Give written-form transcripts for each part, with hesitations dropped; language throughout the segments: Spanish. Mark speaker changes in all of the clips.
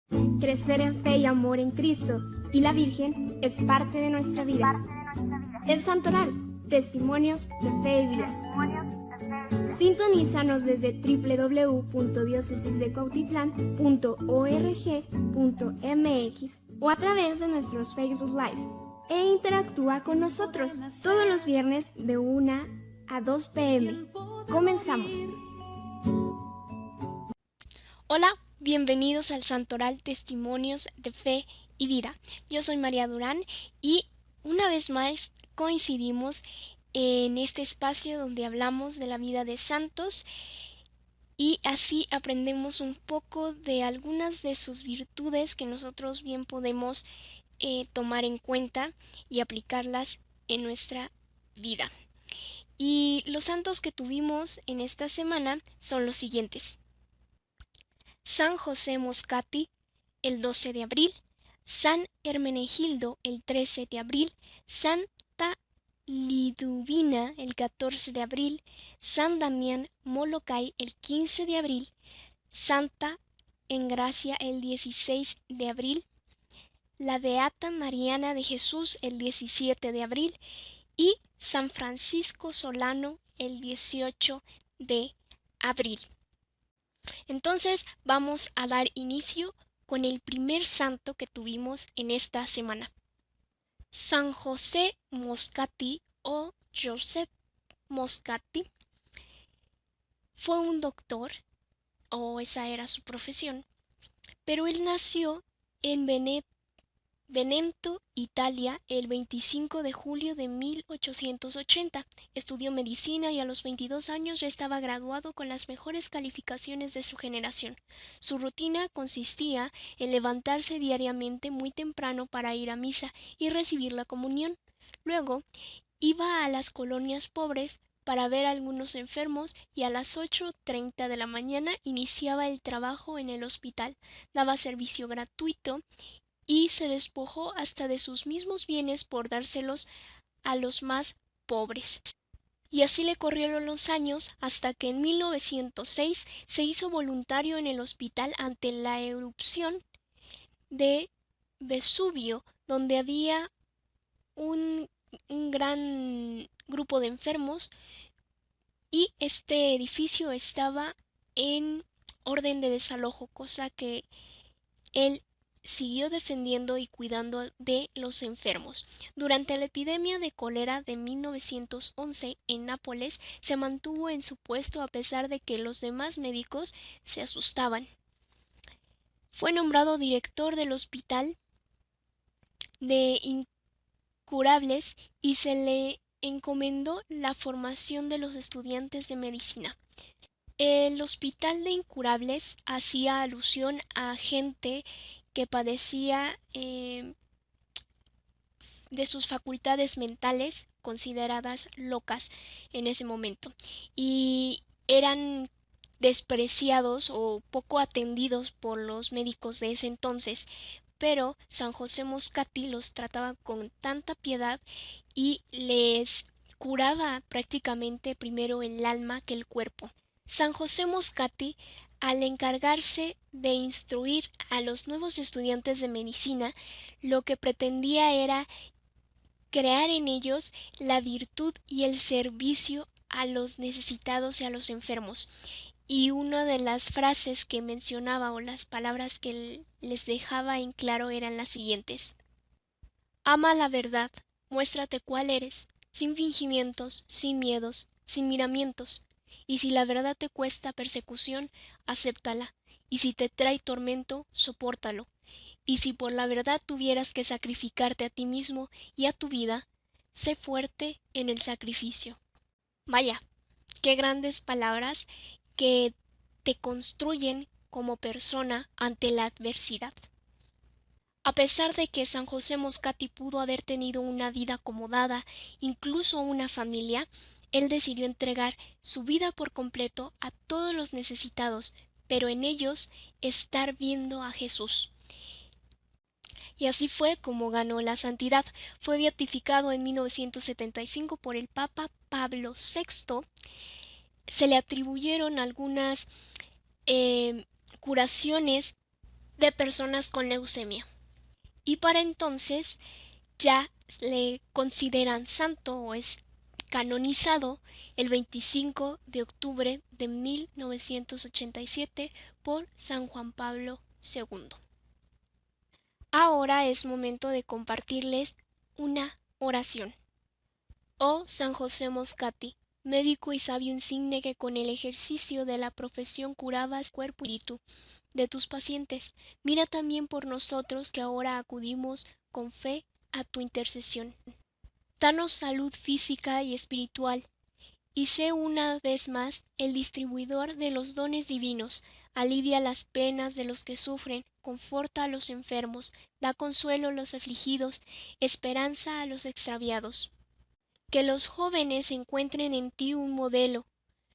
Speaker 1: Crecer en fe y amor en Cristo y la Virgen es parte de nuestra vida. El Santoral, testimonios de fe y vida. Sintonízanos desde www.diocesisdecuautitlán.org.mx o a través de nuestros Facebook Live e interactúa con nosotros todos los viernes de 1 a 2 p.m. Comenzamos.
Speaker 2: Hola, bienvenidos al Santoral Testimonios de Fe y Vida. Yo soy María Durán y una vez más coincidimos en este espacio donde hablamos de la vida de santos y así aprendemos un poco de algunas de sus virtudes que nosotros bien podemos tomar en cuenta y aplicarlas en nuestra vida. Y los santos que tuvimos en esta semana son los siguientes: San José Moscati el 12 de abril, San Hermenegildo el 13 de abril, Santa Liduvina el 14 de abril, San Damián Molokai el 15 de abril, Santa Engracia el 16 de abril, la Beata Mariana de Jesús el 17 de abril y San Francisco Solano el 18 de abril. Entonces vamos a dar inicio con el primer santo que tuvimos en esta semana. San José Moscati o Joseph Moscati fue un doctor, o esa era su profesión, pero él nació en Benevento, Italia, el 25 de julio de 1880. Estudió medicina y a los 22 años ya estaba graduado con las mejores calificaciones de su generación. Su rutina consistía en levantarse diariamente muy temprano para ir a misa y recibir la comunión. Luego, iba a las colonias pobres para ver a algunos enfermos y a las 8:30 de la mañana iniciaba el trabajo en el hospital. Daba servicio gratuito y se despojó hasta de sus mismos bienes por dárselos a los más pobres. Y así le corrieron los años hasta que en 1906 se hizo voluntario en el hospital ante la erupción de Vesubio, donde había un gran grupo de enfermos y este edificio estaba en orden de desalojo, cosa que él siguió defendiendo y cuidando de los enfermos. Durante la epidemia de cólera de 1911 en Nápoles se mantuvo en su puesto a pesar de que los demás médicos se asustaban. Fue nombrado director del Hospital de Incurables y se le encomendó la formación de los estudiantes de medicina. El Hospital de Incurables hacía alusión a gente que padecía de sus facultades mentales consideradas locas en ese momento y eran despreciados o poco atendidos por los médicos de ese entonces, pero San José Moscati los trataba con tanta piedad y les curaba prácticamente primero el alma que el cuerpo. San José Moscati, al encargarse de instruir a los nuevos estudiantes de medicina, lo que pretendía era crear en ellos la virtud y el servicio a los necesitados y a los enfermos. Y una de las frases que mencionaba o las palabras que les dejaba en claro eran las siguientes: ama la verdad, muéstrate cuál eres, sin fingimientos, sin miedos, sin miramientos. Y si la verdad te cuesta persecución, acéptala, y si te trae tormento, sopórtalo. Y si por la verdad tuvieras que sacrificarte a ti mismo y a tu vida, sé fuerte en el sacrificio. Vaya, qué grandes palabras que te construyen como persona ante la adversidad. A pesar de que San José Moscati pudo haber tenido una vida acomodada, incluso una familia, él decidió entregar su vida por completo a todos los necesitados, pero en ellos estar viendo a Jesús. Y así fue como ganó la santidad. Fue beatificado en 1975 por el Papa Pablo VI. Se le atribuyeron algunas curaciones de personas con leucemia. Y para entonces ya le consideran santo o es canonizado el 25 de octubre de 1987 por San Juan Pablo II. Ahora es momento de compartirles una oración. Oh San José Moscati, médico y sabio insigne que con el ejercicio de la profesión curabas cuerpo y espíritu de tus pacientes, mira también por nosotros que ahora acudimos con fe a tu intercesión. Danos salud física y espiritual, y sé una vez más el distribuidor de los dones divinos, alivia las penas de los que sufren, conforta a los enfermos, da consuelo a los afligidos, esperanza a los extraviados. Que los jóvenes encuentren en ti un modelo,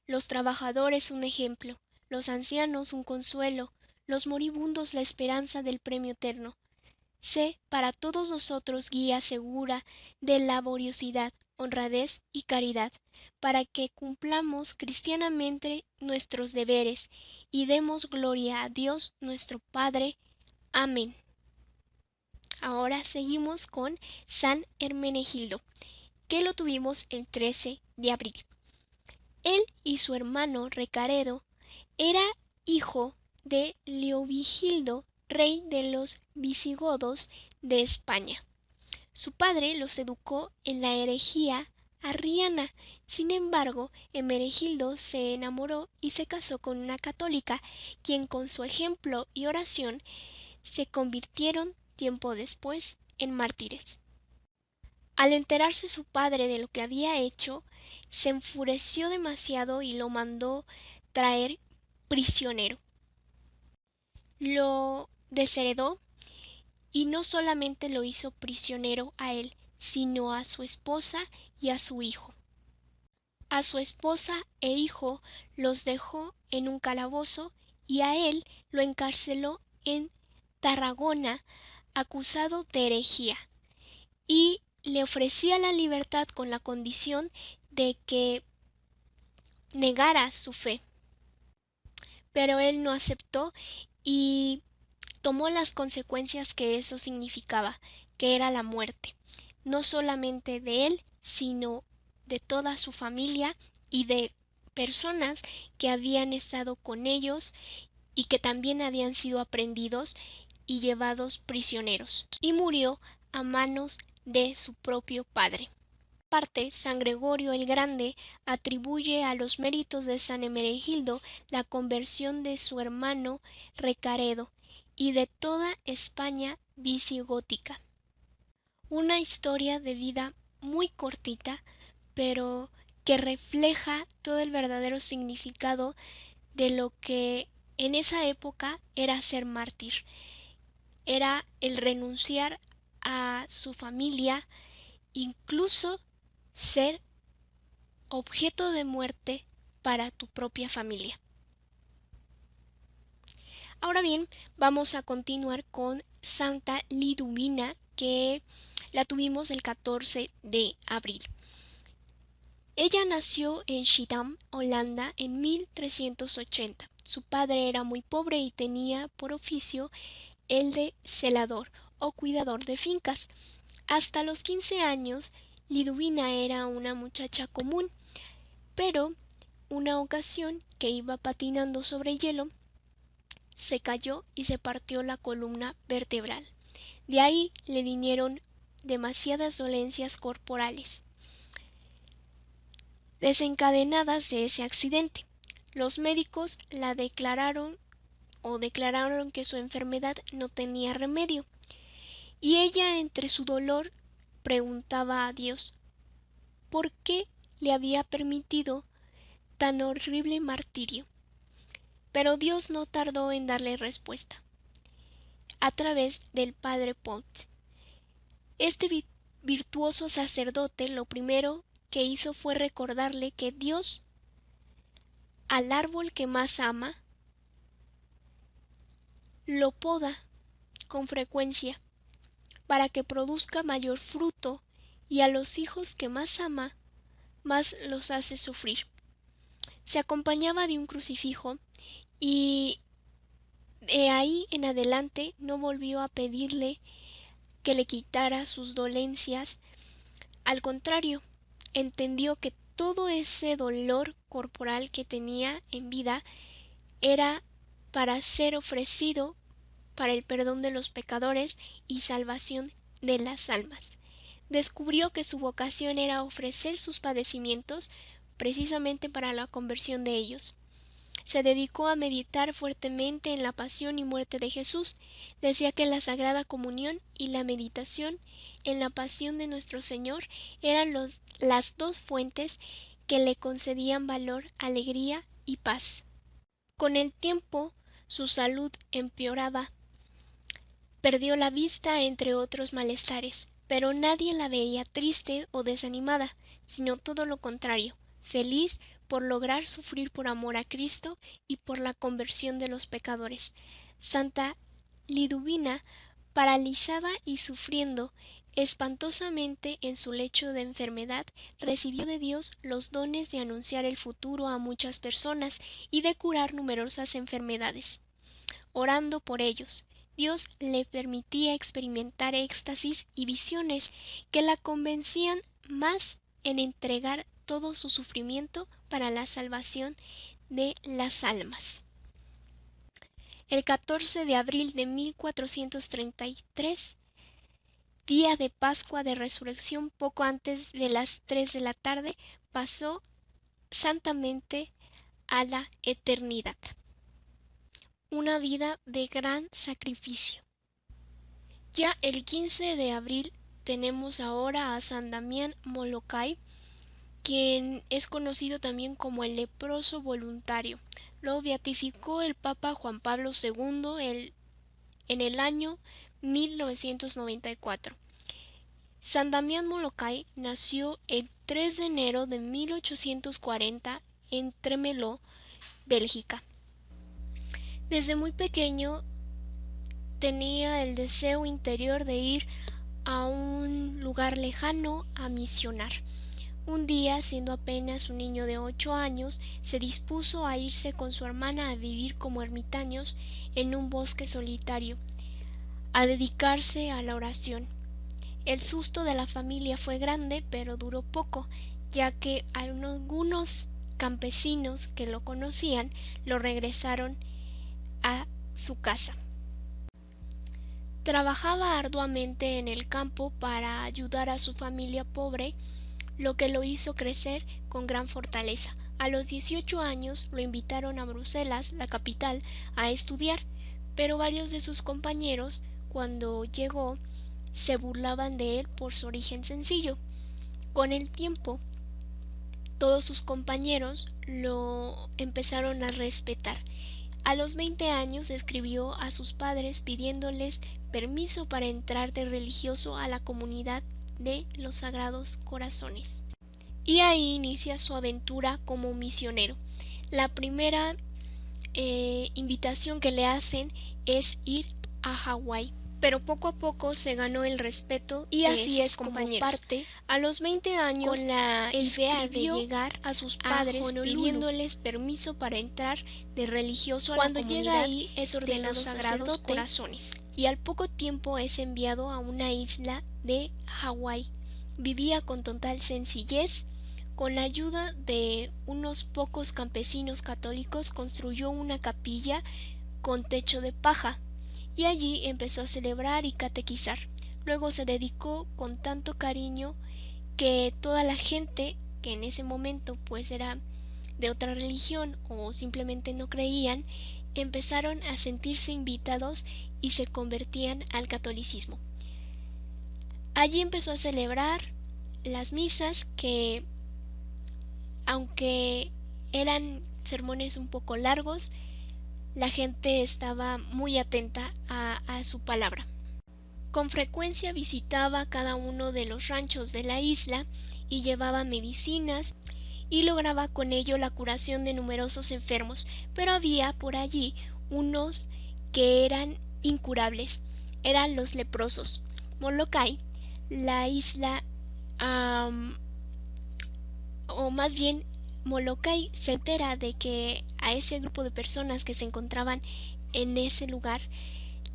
Speaker 2: los trabajadores un ejemplo, los ancianos un consuelo, los moribundos la esperanza del premio eterno. Sé para todos nosotros guía segura de laboriosidad, honradez y caridad, para que cumplamos cristianamente nuestros deberes y demos gloria a Dios nuestro Padre. Amén. Ahora seguimos con San Hermenegildo, que lo tuvimos el 13 de abril. Él y su hermano Recaredo era hijo de Leovigildo, rey de los visigodos de España. Su padre los educó en la herejía arriana. Sin embargo, Hermenegildo se enamoró y se casó con una católica, quien con su ejemplo y oración se convirtieron tiempo después en mártires. Al enterarse su padre de lo que había hecho, se enfureció demasiado y lo mandó traer prisionero. Lo desheredó y no solamente lo hizo prisionero a él, sino a su esposa y a su hijo. A su esposa e hijo los dejó en un calabozo y a él lo encarceló en Tarragona, acusado de herejía, y le ofrecía la libertad con la condición de que negara su fe. Pero él no aceptó y tomó las consecuencias que eso significaba, que era la muerte, no solamente de él, sino de toda su familia y de personas que habían estado con ellos y que también habían sido aprehendidos y llevados prisioneros, y murió a manos de su propio padre. Parte, San Gregorio el Grande atribuye a los méritos de San Hermenegildo la conversión de su hermano Recaredo y de toda España visigótica. Una historia de vida muy cortita, pero que refleja todo el verdadero significado de lo que en esa época era ser mártir. Era el renunciar a su familia, incluso ser objeto de muerte para tu propia familia. Ahora bien, vamos a continuar con Santa Liduvina, que la tuvimos el 14 de abril. Ella nació en Schiedam, Holanda, en 1380. Su padre era muy pobre y tenía por oficio el de celador o cuidador de fincas. Hasta los 15 años, Liduvina era una muchacha común, pero una ocasión que iba patinando sobre hielo, se cayó y se partió la columna vertebral. De ahí le vinieron demasiadas dolencias corporales desencadenadas de ese accidente. Los médicos la declararon que su enfermedad no tenía remedio, y ella entre su dolor preguntaba a Dios por qué le había permitido tan horrible martirio. Pero Dios no tardó en darle respuesta, a través del padre Pont. Este virtuoso sacerdote lo primero que hizo fue recordarle que Dios, al árbol que más ama, lo poda con frecuencia para que produzca mayor fruto, y a los hijos que más ama, más los hace sufrir. Se acompañaba de un crucifijo y De ahí en adelante no volvió a pedirle que le quitara sus dolencias. Al contrario, entendió que todo ese dolor corporal que tenía en vida era para ser ofrecido para el perdón de los pecadores y salvación de las almas. Descubrió que su vocación era ofrecer sus padecimientos precisamente para la conversión de ellos. Se dedicó a meditar fuertemente en la pasión y muerte de Jesús. Decía que la Sagrada Comunión y la meditación en la pasión de nuestro Señor eran las dos fuentes que le concedían valor, alegría y paz. Con el tiempo, su salud empeoraba. Perdió la vista, entre otros malestares, pero nadie la veía triste o desanimada, sino todo lo contrario, feliz por lograr sufrir por amor a Cristo y por la conversión de los pecadores. Santa Liduvina, paralizada y sufriendo espantosamente en su lecho de enfermedad, recibió de Dios los dones de anunciar el futuro a muchas personas y de curar numerosas enfermedades. Orando por ellos, Dios le permitía experimentar éxtasis y visiones que la convencían más en entregar todo su sufrimiento para la salvación de las almas. El 14 de abril de 1433, día de Pascua de Resurrección, poco antes de las 3 de la tarde, pasó santamente a la eternidad. Una vida de gran sacrificio. Ya el 15 de abril tenemos ahora a San Damián Molokai, quien es conocido también como el leproso voluntario. Lo beatificó el Papa Juan Pablo II en el año 1994. San Damián Molokai nació el 3 de enero de 1840 en Tremeló, Bélgica. Desde muy pequeño tenía el deseo interior de ir a un lugar lejano a misionar. Un día, siendo apenas un niño de 8 años, se dispuso a irse con su hermana a vivir como ermitaños en un bosque solitario, a dedicarse a la oración. El susto de la familia fue grande, pero duró poco, ya que algunos campesinos que lo conocían lo regresaron a su casa. Trabajaba arduamente en el campo para ayudar a su familia pobre, lo que lo hizo crecer con gran fortaleza. A los 18 años lo invitaron a Bruselas, la capital, a estudiar, pero varios de sus compañeros, cuando llegó, se burlaban de él por su origen sencillo. Con el tiempo, todos sus compañeros lo empezaron a respetar. A los 20 años escribió a sus padres pidiéndoles permiso para entrar de religioso a la comunidad de los Sagrados Corazones. Y ahí inicia su aventura como misionero. La primera invitación que le hacen es ir a Hawái, pero poco a poco se ganó el respeto y así es como parte. A los 20 años con la idea de llegar a sus padres pidiéndoles permiso para entrar de religioso a la comunidad. Cuando llega ahí es ordenado Sagrados Corazones y al poco tiempo es enviado a una isla de Hawái. Vivía con total sencillez. Con la ayuda de unos pocos campesinos católicos construyó una capilla con techo de paja y allí empezó a celebrar y catequizar. Luego se dedicó con tanto cariño que toda la gente que en ese momento pues era de otra religión o simplemente no creían, empezaron a sentirse invitados y se convertían al catolicismo. Allí empezó a celebrar las misas que, aunque eran sermones un poco largos, la gente estaba muy atenta a su palabra. Con frecuencia visitaba cada uno de los ranchos de la isla y llevaba medicinas y lograba con ello la curación de numerosos enfermos, pero había por allí unos que eran incurables, eran los leprosos. Molokai, la isla, o más bien Molokai se entera de que a ese grupo de personas que se encontraban en ese lugar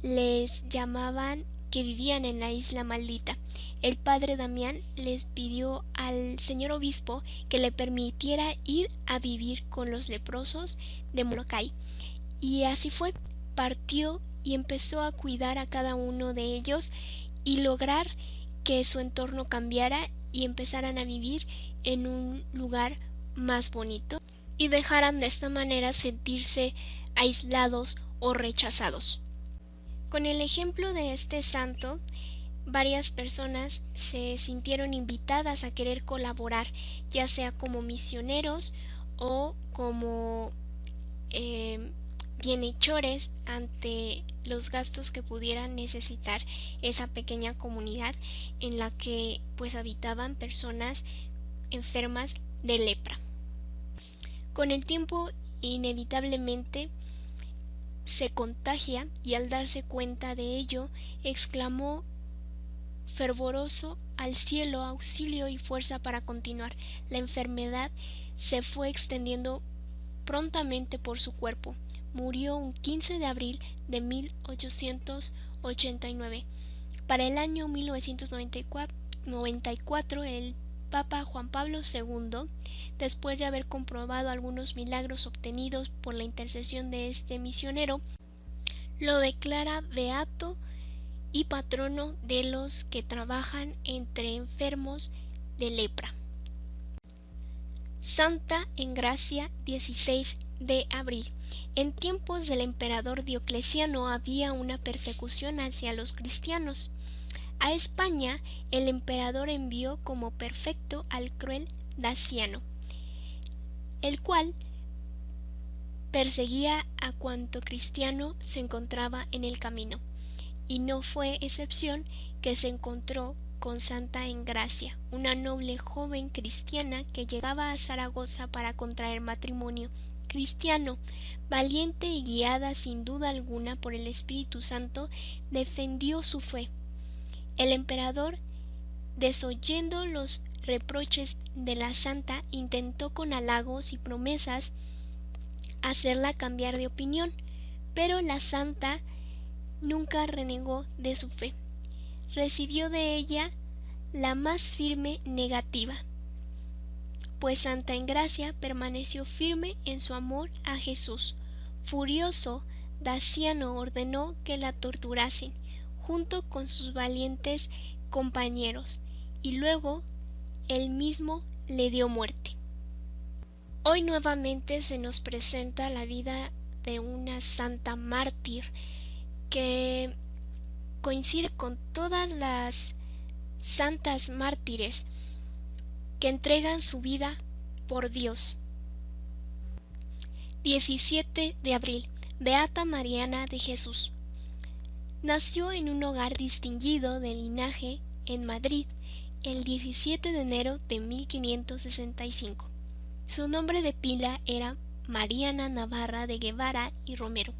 Speaker 2: les llamaban que vivían en la isla maldita. El padre Damián les pidió al señor obispo que le permitiera ir a vivir con los leprosos de Molokai. Y así fue. Partió y empezó a cuidar a cada uno de ellos y lograr que su entorno cambiara y empezaran a vivir en un lugar más bonito y dejaran de esta manera sentirse aislados o rechazados. Con el ejemplo de este santo, varias personas se sintieron invitadas a querer colaborar, ya sea como misioneros o como bienhechores ante los gastos que pudieran necesitar esa pequeña comunidad en la que pues habitaban personas enfermas de lepra. Con el tiempo, inevitablemente se contagia y al darse cuenta de ello, exclamó fervoroso al cielo auxilio y fuerza para continuar. La enfermedad se fue extendiendo prontamente por su cuerpo. Murió un 15 de abril de 1889. Para el año 1994, el Papa Juan Pablo II, después de haber comprobado algunos milagros obtenidos por la intercesión de este misionero, lo declara beato y patrono de los que trabajan entre enfermos de lepra. Santa Engracia, 16 de abril. En tiempos del emperador Diocleciano había una persecución hacia los cristianos. A España el emperador envió como prefecto al cruel Daciano, el cual perseguía a cuanto cristiano se encontraba en el camino, y no fue excepción que se encontró con Santa Engracia, una noble joven cristiana que llegaba a Zaragoza para contraer matrimonio cristiano. Valiente y guiada sin duda alguna por el Espíritu Santo, defendió su fe. El emperador, desoyendo los reproches de la santa, intentó con halagos y promesas hacerla cambiar de opinión, pero la santa nunca renegó de su fe. Recibió de ella la más firme negativa, pues Santa Engracia permaneció firme en su amor a Jesús. Furioso, Daciano ordenó que la torturasen junto con sus valientes compañeros, y luego él mismo le dio muerte. Hoy nuevamente se nos presenta la vida de una santa mártir que coincide con todas las santas mártires que entregan su vida por Dios. 17 de abril. Beata Mariana de Jesús. Nació en un hogar distinguido de linaje en Madrid el 17 de enero de 1565. Su nombre de pila era Mariana Navarra de Guevara y Romero.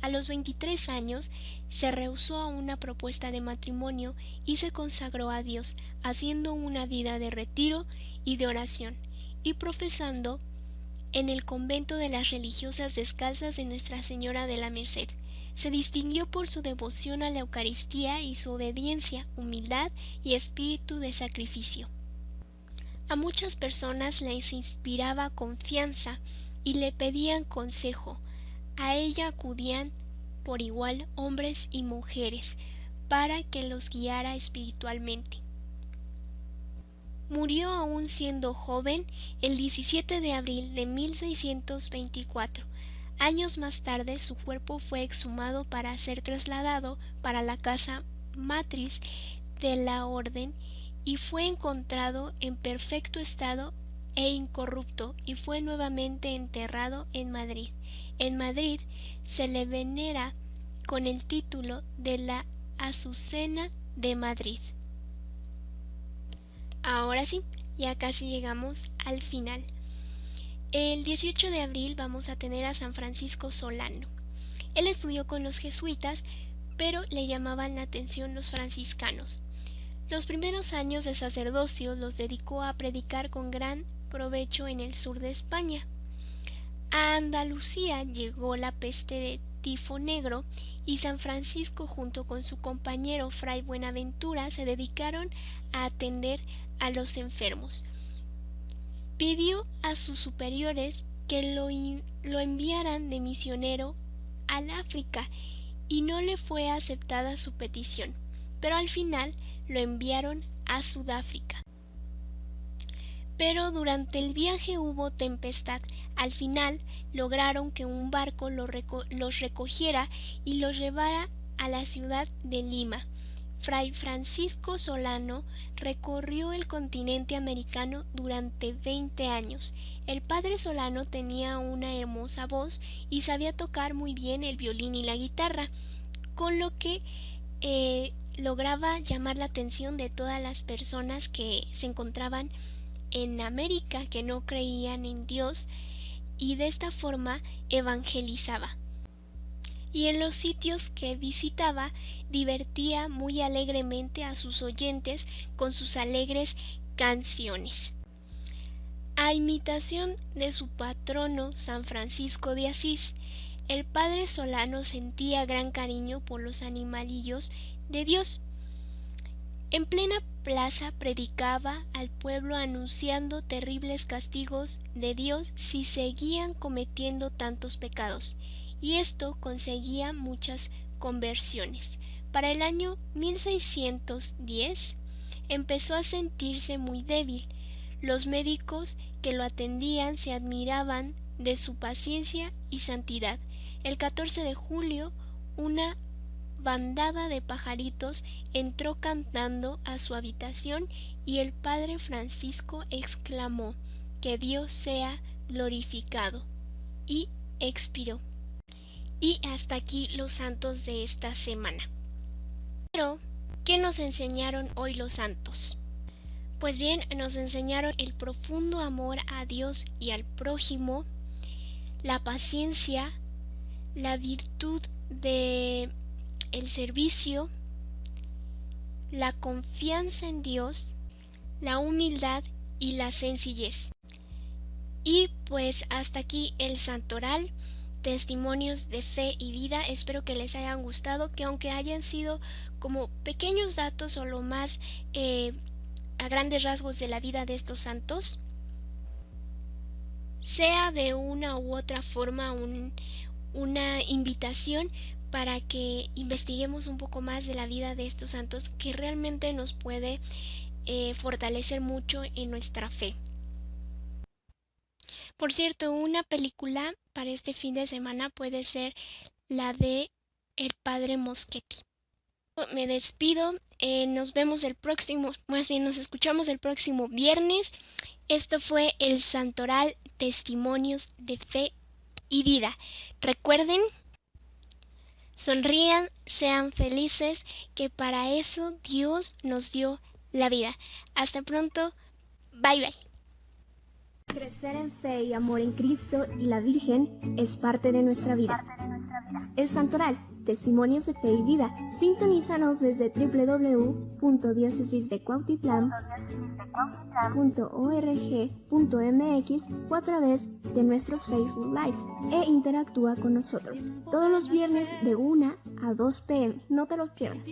Speaker 2: A los 23 años se rehusó a una propuesta de matrimonio y se consagró a Dios, haciendo una vida de retiro y de oración, y profesando en el convento de las religiosas descalzas de Nuestra Señora de la Merced. Se distinguió por su devoción a la Eucaristía y su obediencia, humildad y espíritu de sacrificio. A muchas personas les inspiraba confianza y le pedían consejo. A ella acudían por igual hombres y mujeres para que los guiara espiritualmente. Murió aún siendo joven el 17 de abril de 1624. Años más tarde su cuerpo fue exhumado para ser trasladado para la casa matriz de la orden y fue encontrado en perfecto estado e incorrupto, y fue nuevamente enterrado en Madrid. En Madrid se le venera con el título de la Azucena de Madrid. Ahora sí, ya casi llegamos al final. El 18 de abril vamos a tener a San Francisco Solano. Él estudió con los jesuitas, pero le llamaban la atención los franciscanos. Los primeros años de sacerdocio los dedicó a predicar con gran provecho en el sur de España. A Andalucía llegó la peste de tifo negro, y San Francisco junto con su compañero Fray Buenaventura se dedicaron a atender a los enfermos. Pidió a sus superiores que lo enviaran de misionero al África y no le fue aceptada su petición, pero al final lo enviaron a Sudáfrica. Pero durante el viaje hubo tempestad. Al final lograron que un barco los recogiera y los llevara a la ciudad de Lima. Fray Francisco Solano recorrió el continente americano durante 20 años. El padre Solano tenía una hermosa voz y sabía tocar muy bien el violín y la guitarra, con lo que lograba llamar la atención de todas las personas que se encontraban en América, que no creían en Dios, y de esta forma evangelizaba. Y en los sitios que visitaba divertía muy alegremente a sus oyentes con sus alegres canciones. A imitación de su patrono San Francisco de Asís, el padre Solano sentía gran cariño por los animalillos de Dios. En plena plaza predicaba al pueblo anunciando terribles castigos de Dios si seguían cometiendo tantos pecados, y esto conseguía muchas conversiones. Para el año 1610 empezó a sentirse muy débil. Los médicos que lo atendían se admiraban de su paciencia y santidad. El 14 de julio, una bandada de pajaritos entró cantando a su habitación y el padre Francisco exclamó: «Que Dios sea glorificado», y expiró. Y hasta aquí los santos de esta semana. Pero, ¿qué nos enseñaron hoy los santos? Pues bien, nos enseñaron el profundo amor a Dios y al prójimo, la paciencia, la virtud de el servicio, la confianza en Dios, la humildad y la sencillez. Y pues hasta aquí el santoral, testimonios de fe y vida. Espero que les hayan gustado, que aunque hayan sido como pequeños datos o lo más a grandes rasgos de la vida de estos santos, sea de una u otra forma una invitación para que investiguemos un poco más de la vida de estos santos, que realmente nos puede fortalecer mucho en nuestra fe. Por cierto, una película para este fin de semana puede ser la de El Padre Moschetti. Me despido, nos vemos nos escuchamos el próximo viernes. Esto fue el Santoral Testimonios de Fe y Vida. Recuerden, sonrían, sean felices, que para eso Dios nos dio la vida. Hasta pronto, bye bye.
Speaker 1: Crecer en fe y amor en Cristo y la Virgen es parte de nuestra vida. El Santoral, Testimonios de Fe y Vida. Sintonízanos desde www.diocesisdecuautitlán.org.mx o a través de nuestros Facebook Lives e interactúa con nosotros todos los viernes de 1 a 2 p.m. No te los pierdas.